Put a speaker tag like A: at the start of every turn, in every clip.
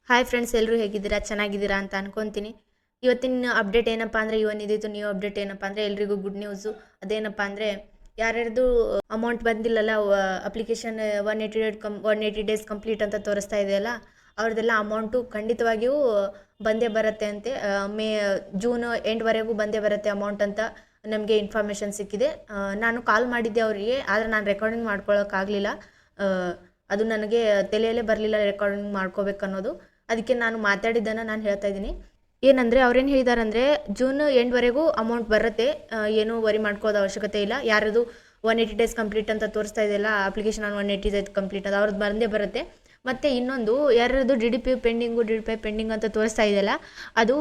A: Hi friends, ಎಲ್ಲರೂ ಹೇಗಿದ್ದೀರಾ? ಚೆನ್ನಾಗಿದ್ದೀರಾ ಅಂತ ಅನ್ಕೊತೀನಿ. ಇವತ್ತಿನ ಅಪ್ಡೇಟ್ ಏನಪ್ಪ ಅಂದರೆ, ಇವತ್ತಿದ್ದು ನ್ಯೂ ಅಪ್ಡೇಟ್ ಏನಪ್ಪ ಅಂದರೆ ಎಲ್ರಿಗೂ ಗುಡ್ ನ್ಯೂಸು. ಅದೇನಪ್ಪ ಅಂದರೆ, ಯಾರ್ಯಾರ್ದು ಅಮೌಂಟ್ ಬಂದಿಲ್ಲಲ್ಲ, ಅಪ್ಲಿಕೇಶನ್ 180 ಡೇಸ್ ಕಂಪ್ಲೀಟ್ ಅಂತ ತೋರಿಸ್ತಾ ಇದೆಯಲ್ಲ, ಅವ್ರದ್ದೆಲ್ಲ ಅಮೌಂಟು ಖಂಡಿತವಾಗಿಯೂ ಬಂದೇ ಬರುತ್ತೆ ಅಂತೆ. ಜೂನ್ ಎಂಡ್ವರೆಗೂ ಬಂದೇ ಬರುತ್ತೆ ಅಮೌಂಟ್ ಅಂತ ನಮಗೆ ಇನ್ಫಾರ್ಮೇಷನ್ ಸಿಕ್ಕಿದೆ. ನಾನು ಕಾಲ್ ಮಾಡಿದ್ದೆ ಅವರಿಗೆ, ಆದರೆ ನಾನು ರೆಕಾರ್ಡಿಂಗ್ ಮಾಡ್ಕೊಳ್ಳೋಕ್ಕಾಗಲಿಲ್ಲ. ಅದು ನನಗೆ ತಲೆಯಲ್ಲೇ ಬರಲಿಲ್ಲ ರೆಕಾರ್ಡಿಂಗ್ ಮಾಡ್ಕೋಬೇಕನ್ನೋದು. ಅದಕ್ಕೆ ನಾನು ಮಾತಾಡಿದ್ದನ್ನು ನಾನು ಹೇಳ್ತಾ ಇದ್ದೀನಿ. ಏನಂದರೆ ಅವ್ರೇನು ಹೇಳಿದಾರಂದರೆ, ಜೂನ್ ಎಂಡ್ವರೆಗೂ ಅಮೌಂಟ್ ಬರುತ್ತೆ, ಏನೂ ವರಿ ಮಾಡ್ಕೋದು ಅವಶ್ಯಕತೆ ಇಲ್ಲ. ಯಾರದು 180 ಡೇಸ್ ಕಂಪ್ಲೀಟ್ ಅಂತ ತೋರಿಸ್ತಾ ಇದೆಯಲ್ಲ, ಅಪ್ಲಿಕೇಶನ್ 180 ಡೇಸ್ ಕಂಪ್ಲೀಟ್ ಅದು ಅವ್ರದ್ದು ಬಂದೇ ಬರುತ್ತೆ. ಮತ್ತು ಇನ್ನೊಂದು, ಯಾರ್ಯಾರದು ಡಿ ಡಿ ಪಿ ಪೆಂಡಿಂಗ್ ಅಂತ ತೋರಿಸ್ತಾ ಇದೆಯಲ್ಲ, ಅದು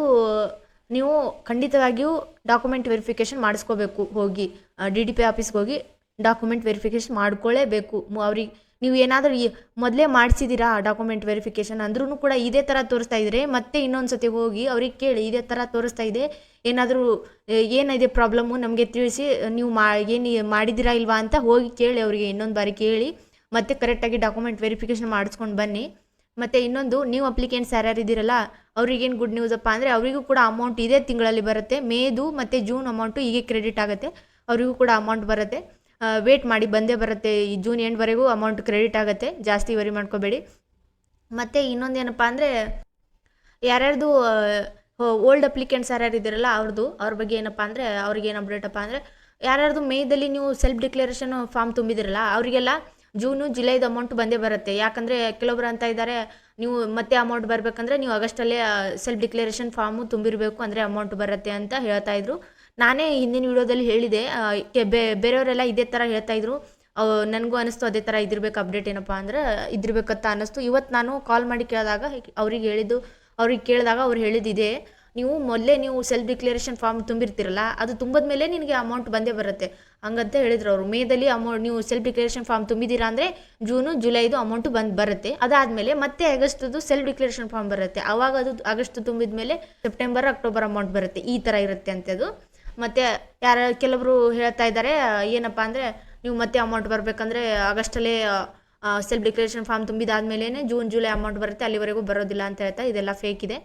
A: ನೀವು ಖಂಡಿತವಾಗಿಯೂ ಡಾಕ್ಯುಮೆಂಟ್ ವೆರಿಫಿಕೇಷನ್ ಮಾಡಿಸ್ಕೋಬೇಕು. ಹೋಗಿ ಡಿ ಡಿ ಪಿ ಆಫೀಸ್ಗೆ ಹೋಗಿ ಡಾಕ್ಯುಮೆಂಟ್ ವೆರಿಫಿಕೇಷನ್ ಮಾಡ್ಕೊಳ್ಳೇಬೇಕು. ಅವ್ರಿಗೆ ನೀವು ಏನಾದರೂ ಮೊದಲೇ ಮಾಡಿಸಿದ್ದೀರಾ ಡಾಕ್ಯುಮೆಂಟ್ ವೆರಿಫಿಕೇಷನ್ ಅಂದ್ರೂ ಕೂಡ ಇದೇ ಥರ ತೋರಿಸ್ತಾ ಇದ್ದರೆ, ಮತ್ತೆ ಇನ್ನೊಂದು ಸತಿ ಹೋಗಿ ಅವ್ರಿಗೆ ಕೇಳಿ, ಇದೇ ಥರ ತೋರಿಸ್ತಾ ಇದೆ, ಏನಾದರೂ ಏನಿದೆ ಪ್ರಾಬ್ಲಮ್ಮು ನಮಗೆ ತಿಳಿಸಿ, ನೀವು ಏನು ಮಾಡಿದ್ದೀರಾ ಇಲ್ವಾ ಅಂತ ಹೋಗಿ ಕೇಳಿ, ಅವರಿಗೆ ಇನ್ನೊಂದು ಬಾರಿ ಕೇಳಿ ಮತ್ತೆ ಕರೆಕ್ಟಾಗಿ ಡಾಕ್ಯುಮೆಂಟ್ ವೆರಿಫಿಕೇಷನ್ ಮಾಡಿಸ್ಕೊಂಡು ಬನ್ನಿ. ಮತ್ತು ಇನ್ನೊಂದು, ನೀವು ಅಪ್ಲಿಕೆಂಟ್ಸ್ ಯಾರ್ಯಾರು ಇದ್ದೀರಲ್ಲ, ಅವ್ರಿಗೇನು ಗುಡ್ ನ್ಯೂಸಪ್ಪ ಅಂದರೆ, ಅವರಿಗೂ ಕೂಡ ಅಮೌಂಟ್ ಇದೇ ತಿಂಗಳಲ್ಲಿ ಬರುತ್ತೆ. ಮೇದು ಮತ್ತು ಜೂನ್ ಅಮೌಂಟು ಹೀಗೆ ಕ್ರೆಡಿಟ್ ಆಗುತ್ತೆ, ಅವರಿಗೂ ಕೂಡ ಅಮೌಂಟ್ ಬರುತ್ತೆ. ವೇಟ್ ಮಾಡಿ, ಬಂದೇ ಬರುತ್ತೆ. ಈ ಜೂನ್ ಎಂಡ್ವರೆಗೂ ಅಮೌಂಟ್ ಕ್ರೆಡಿಟ್ ಆಗುತ್ತೆ, ಜಾಸ್ತಿ ವರಿ ಮಾಡ್ಕೋಬೇಡಿ. ಮತ್ತು ಇನ್ನೊಂದು ಏನಪ್ಪ ಅಂದರೆ, ಯಾರ್ಯಾರ್ದು ಓಲ್ಡ್ ಅಪ್ಲಿಕೆಂಟ್ಸ್ ಯಾರ್ಯಾರು ಇದ್ದೀರಲ್ಲ ಅವ್ರ ಬಗ್ಗೆ ಏನಪ್ಪ ಅಂದರೆ, ಅವ್ರಿಗೇನು ಅಪ್ಡೇಟಪ್ಪ ಅಂದರೆ, ಯಾರ್ಯಾರ್ದು ಮೇದಲ್ಲಿ ನೀವು ಸೆಲ್ಫ್ ಡಿಕ್ಲರೇಷನ್ ಫಾರ್ಮ್ ತುಂಬಿದಿರಲ್ಲ, ಅವರಿಗೆಲ್ಲ ಜೂನು ಜುಲೈದು ಅಮೌಂಟ್ ಬಂದೇ ಬರುತ್ತೆ. ಯಾಕಂದರೆ ಕೆಲವೊಬ್ರು ಅಂತ ಇದ್ದಾರೆ, ನೀವು ಮತ್ತೆ ಅಮೌಂಟ್ ಬರಬೇಕಂದ್ರೆ ನೀವು ಆಗಸ್ಟಲ್ಲೇ ಸೆಲ್ಫ್ ಡಿಕ್ಲರೇಷನ್ ಫಾರ್ಮು ತುಂಬಿರಬೇಕು, ಅಂದರೆ ಅಮೌಂಟ್ ಬರುತ್ತೆ ಅಂತ ಹೇಳ್ತಾಯಿದ್ರು. ನಾನೇ ಹಿಂದಿನ ವಿಡಿಯೋದಲ್ಲಿ ಹೇಳಿದೆ, ಬೇರೆಯವರೆಲ್ಲ ಇದೇ ಥರ ಹೇಳ್ತಾಯಿದ್ರು. ನನಗೂ ಅನ್ನಿಸ್ತು ಅದೇ ಥರ ಇದಿರ್ಬೇಕು. ಅಪ್ಡೇಟ್ ಏನಪ್ಪ ಅಂದ್ರೆ ಇದಿರ್ಬೇಕಂತ ಅನ್ನಿಸ್ತು. ಇವತ್ತು ನಾನು ಕಾಲ್ ಮಾಡಿ ಕೇಳಿದಾಗ ಅವ್ರಿಗೆ ಕೇಳಿದಾಗ ಅವ್ರು ಹೇಳಿದ್ದಿದೆ, ನೀವು ಮೊದಲೇ ನೀವು ಸೆಲ್ಫ್ ಡಿಕ್ಲರೇಷನ್ ಫಾರ್ಮ್ ತುಂಬಿರ್ತಿರಲ್ಲ, ಅದು ತುಂಬಿದ ಮೇಲೆ ನಿನಗೆ ಅಮೌಂಟ್ ಬಂದೇ ಬರುತ್ತೆ ಹಂಗಂತ ಹೇಳಿದ್ರು ಅವರು. ಮೇದಲ್ಲಿ ನೀವು ಸೆಲ್ಫ್ ಡಿಕ್ಲರೇಷನ್ ಫಾರ್ಮ್ ತುಂಬಿದ್ದೀರಾ ಅಂದರೆ ಜೂನು ಜುಲೈದು ಅಮೌಂಟು ಬರುತ್ತೆ. ಅದಾದಮೇಲೆ ಮತ್ತೆ ಆಗಸ್ಟ್ದು ಸೆಲ್ಫ್ ಡಿಕ್ಲರೇಷನ್ ಫಾರ್ಮ್ ಬರುತ್ತೆ. ಆವಾಗ ಅದು ಆಗಸ್ಟ್ ತುಂಬಿದ ಮೇಲೆ ಸೆಪ್ಟೆಂಬರ್ ಅಕ್ಟೋಬರ್ ಅಮೌಂಟ್ ಬರುತ್ತೆ. ಈ ಥರ ಇರುತ್ತೆ ಅಂಥದ್ದು. ಮತ್ತು ಕೆಲವರು ಹೇಳ್ತಾ ಇದ್ದಾರೆ, ಏನಪ್ಪ ಅಂದರೆ, ನೀವು ಮತ್ತೆ ಅಮೌಂಟ್ ಬರಬೇಕಂದ್ರೆ ಆಗಸ್ಟಲ್ಲೇ ಸೆಲ್ಫ್ ಡಿಕ್ಲರೇಷನ್ ಫಾರ್ಮ್ ತುಂಬಿದಾದ್ಮೇಲೆ ಜೂನ್ ಜುಲೈ ಅಮೌಂಟ್ ಬರುತ್ತೆ, ಅಲ್ಲಿವರೆಗೂ ಬರೋದಿಲ್ಲ ಅಂತ ಹೇಳ್ತಾ. ಇದೆಲ್ಲ ಫೇಕ್ ಇದೆ.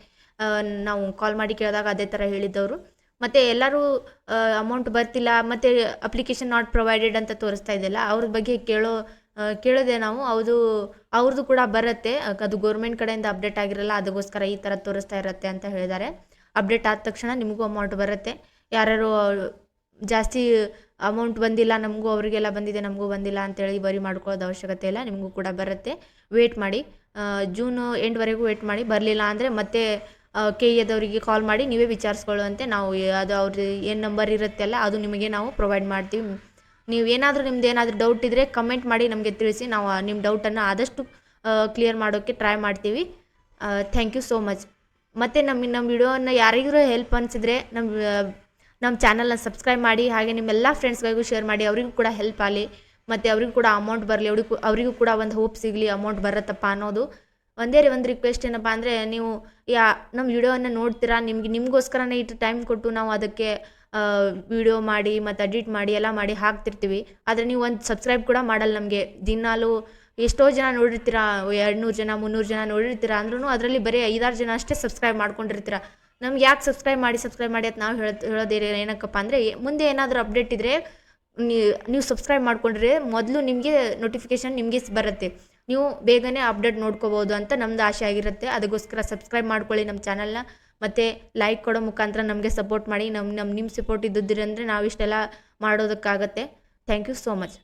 A: ನಾವು ಕಾಲ್ ಮಾಡಿ ಕೇಳಿದಾಗ ಅದೇ ಥರ ಹೇಳಿದ್ದವರು. ಮತ್ತು ಎಲ್ಲರೂ ಅಮೌಂಟ್ ಬರ್ತಿಲ್ಲ, ಮತ್ತು ಅಪ್ಲಿಕೇಶನ್ ನಾಟ್ ಪ್ರೊವೈಡೆಡ್ ಅಂತ ತೋರಿಸ್ತಾ ಇದೆಯಲ್ಲ, ಅವ್ರ ಬಗ್ಗೆ ಕೇಳೋದೆ ನಾವು. ಅವ್ರದ್ದು ಕೂಡ ಬರುತ್ತೆ, ಅದು ಗೌರ್ಮೆಂಟ್ ಕಡೆಯಿಂದ ಅಪ್ಡೇಟ್ ಆಗಿರಲ್ಲ, ಅದಕ್ಕೋಸ್ಕರ ಈ ಥರ ತೋರಿಸ್ತಾ ಇರುತ್ತೆ ಅಂತ ಹೇಳಿದ್ದಾರೆ. ಅಪ್ಡೇಟ್ ಆದ ತಕ್ಷಣ ನಿಮಗೂ ಅಮೌಂಟ್ ಬರುತ್ತೆ. ಯಾರ್ಯಾರು ಜಾಸ್ತಿ ಅಮೌಂಟ್ ಬಂದಿಲ್ಲ, ನಮಗೂ ಅವರಿಗೆಲ್ಲ ಬಂದಿದೆ ನಮಗೂ ಬಂದಿಲ್ಲ ಅಂತೇಳಿ ವರಿ ಮಾಡ್ಕೊಳ್ಳೋದು ಅವಶ್ಯಕತೆ ಇಲ್ಲ, ನಿಮಗೂ ಕೂಡ ಬರುತ್ತೆ. ವೇಟ್ ಮಾಡಿ, ಜೂನ್ ಎಂಡ್ವರೆಗೂ ವೇಟ್ ಮಾಡಿ. ಬರಲಿಲ್ಲ ಅಂದರೆ ಮತ್ತೆ ಕೆ ಎದವರಿಗೆ ಕಾಲ್ ಮಾಡಿ ನೀವೇ ವಿಚಾರಿಸ್ಕೊಳ್ಳುವಂತೆ ನಾವು ಅದು ಅವ್ರದ್ದು ಏನು ನಂಬರ್ ಇರುತ್ತೆ ಅಲ್ಲ, ಅದು ನಿಮಗೆ ನಾವು ಪ್ರೊವೈಡ್ ಮಾಡ್ತೀವಿ. ನೀವು ನಿಮ್ದು ಏನಾದರೂ ಡೌಟ್ ಇದ್ದರೆ ಕಮೆಂಟ್ ಮಾಡಿ ನಮಗೆ ತಿಳಿಸಿ, ನಾವು ನಿಮ್ಮ ಡೌಟನ್ನು ಆದಷ್ಟು ಕ್ಲಿಯರ್ ಮಾಡೋಕ್ಕೆ ಟ್ರೈ ಮಾಡ್ತೀವಿ. Thank you so much. ಮತ್ತು ನಮ್ಮ ವಿಡಿಯೋನ ಯಾರಿಗೂ ಹೆಲ್ಪ್ ಅನಿಸಿದ್ರೆ ನಮ್ಮ ಚಾನಲ್ನ ಸಬ್ಸ್ಕ್ರೈಬ್ ಮಾಡಿ, ಹಾಗೆ ನಿಮ್ಮೆಲ್ಲ ಫ್ರೆಂಡ್ಸ್ಗಳಿಗೂ ಶೇರ್ ಮಾಡಿ, ಅವರಿಗೂ ಕೂಡ ಹೆಲ್ಪ್ ಆಗಲಿ, ಮತ್ತು ಅವರಿಗೂ ಕೂಡ ಅಮೌಂಟ್ ಬರಲಿ, ಅವರಿಗೂ ಕೂಡ ಒಂದು ಹೋಪ್ ಸಿಗಲಿ, ಅಮೌಂಟ್ ಬರುತ್ತಪ್ಪ ಅನ್ನೋದು. ಒಂದೇ ಒಂದು ರಿಕ್ವೆಸ್ಟ್ ಏನಪ್ಪ ಅಂದರೆ, ನೀವು ನಮ್ಮ ವಿಡಿಯೋವನ್ನು ನೋಡ್ತೀರಾ, ನಿಮಗೋಸ್ಕರನೇ ಇಟ್ಟು ಟೈಮ್ ಕೊಟ್ಟು ನಾವು ಅದಕ್ಕೆ ವಿಡಿಯೋ ಮಾಡಿ ಮತ್ತು ಎಡಿಟ್ ಮಾಡಿ ಎಲ್ಲ ಮಾಡಿ ಹಾಕ್ತಿರ್ತೀವಿ. ಆದರೆ ನೀವು ಒಂದು ಸಬ್ಸ್ಕ್ರೈಬ್ ಕೂಡ ಮಾಡಲ್ಲ ನಮಗೆ. ದಿನಾಲೂ ಎಷ್ಟೋ ಜನ ನೋಡಿರ್ತೀರ, 200 ಜನ 300 ಜನ ನೋಡಿರ್ತೀರ, ಅಂದ್ರೂ ಅದರಲ್ಲಿ ಬರೀ 5-6 ಜನ ಅಷ್ಟೇ ಸಬ್ಸ್ಕ್ರೈಬ್ ಮಾಡ್ಕೊಂಡಿರ್ತೀರ. ನಮ್ಗೆ ಯಾಕೆ ಸಬ್ಸ್ಕ್ರೈಬ್ ಮಾಡಿ ಅಂತ ನಾವು ಹೇಳೋದೇ ಏನಕ್ಕಪ್ಪ ಅಂದರೆ, ಮುಂದೆ ಏನಾದರೂ ಅಪ್ಡೇಟ್ ಇದ್ದರೆ ನೀವು ಸಬ್ಸ್ಕ್ರೈಬ್ ಮಾಡ್ಕೊಂಡ್ರೆ ಮೊದಲು ನಿಮಗೆ ನೋಟಿಫಿಕೇಷನ್ ನಿಮಗೆ ಬರುತ್ತೆ, ನೀವು ಬೇಗನೆ ಅಪ್ಡೇಟ್ ನೋಡ್ಕೋಬೋದು ಅಂತ ನಮ್ಮದು ಆಸೆ ಆಗಿರುತ್ತೆ. ಅದಕ್ಕೋಸ್ಕರ ಸಬ್ಸ್ಕ್ರೈಬ್ ಮಾಡ್ಕೊಳ್ಳಿ ನಮ್ಮ ಚಾನಲ್ನ, ಮತ್ತು ಲೈಕ್ ಕೊಡೋ ಮುಖಾಂತರ ನಮಗೆ ಸಪೋರ್ಟ್ ಮಾಡಿ. ನಿಮ್ಮ ಸಪೋರ್ಟ್ ಇದ್ದಿದ್ದರೆ ಅಂದರೆ ನಾವು ಇಷ್ಟೆಲ್ಲ ಮಾಡೋದಕ್ಕಾಗತ್ತೆ. Thank you so much.